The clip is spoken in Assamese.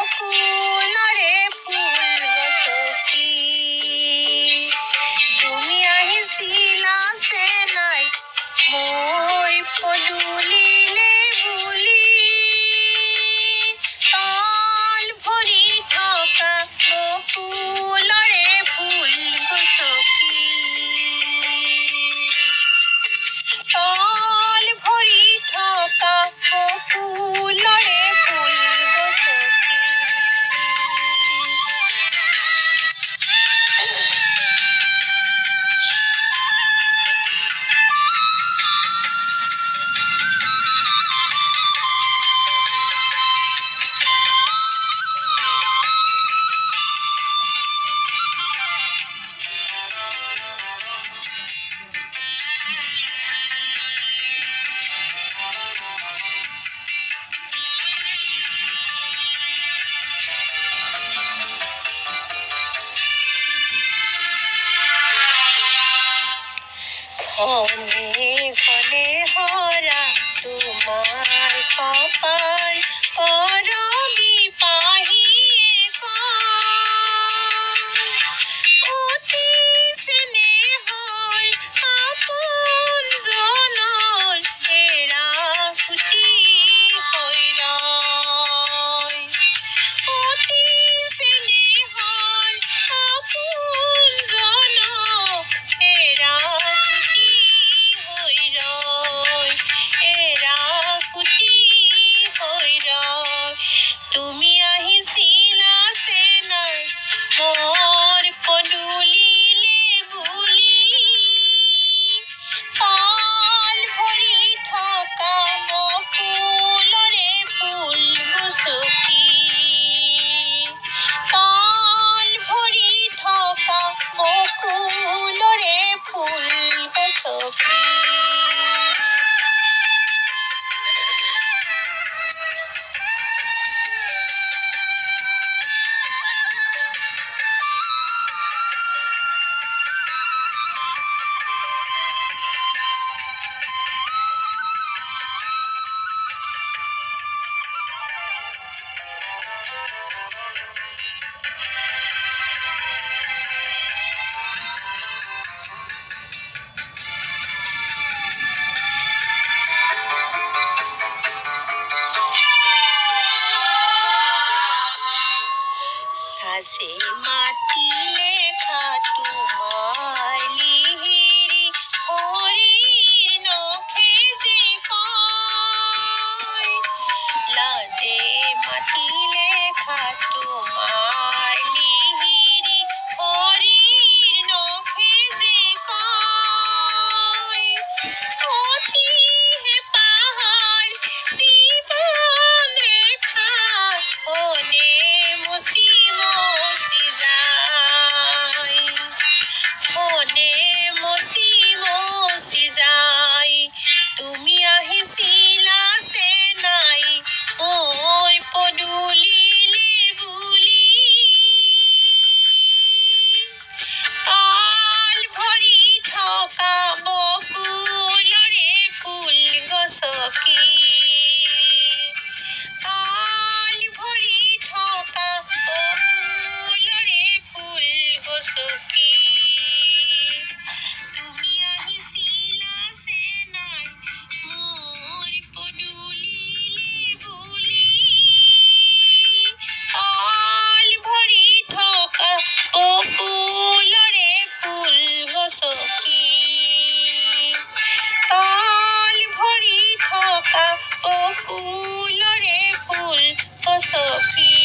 বকুলৰে ফুল গছকি তুমি আহিছিলা চেনাই মোৰ পদূলিলে বুলি তল ভৰি থকা বকুলৰে ফুল গছকি তল ভৰি থকা বকুলৰে ফুল গছকি ঘনে ঘনে হৰা তোমাৰ কপাল কৰবি পাহিয়ে অতি চেনেহৰ আপোনজনৰ হেৰা খুটি হৈ ৰয় অতি চেনেহৰ আপোনজনক হেৰা খুটি হৈ ৰয় হেৰা খুটি হৈ ৰয় তুমি আহিছিলা চেনাই মোৰ পদূলিলে বুলি তল ভৰি থকা বকুলৰে ফুল গছকি তল ভৰি থকা বকুলৰে ফুল গছকি হাসে মাটি লেখা তোমার লিহিরি হরির নখে যে কয় লাজে মাটি লেখা তোমার লিহিরি হরির নখে যে কয় অতি হে পাহাড় জীবন রেখা হনে মসি মসি যায় হনে মসি মসি যায় তুমি আহিছিলা চেনাই মোৰ পদূলিলে বুলি তল ভৰি থকা বকুলৰে ফুল গছকি তল ভৰি থকা বকুলৰে ফুল গছকি তুমি আহিছিলা চেনাই মোৰ পদূলিলে বুলি তল ভৰি থকা বকুলৰে ফুল গছকি তল ভৰি থকা বকুলৰে ফুল গছকি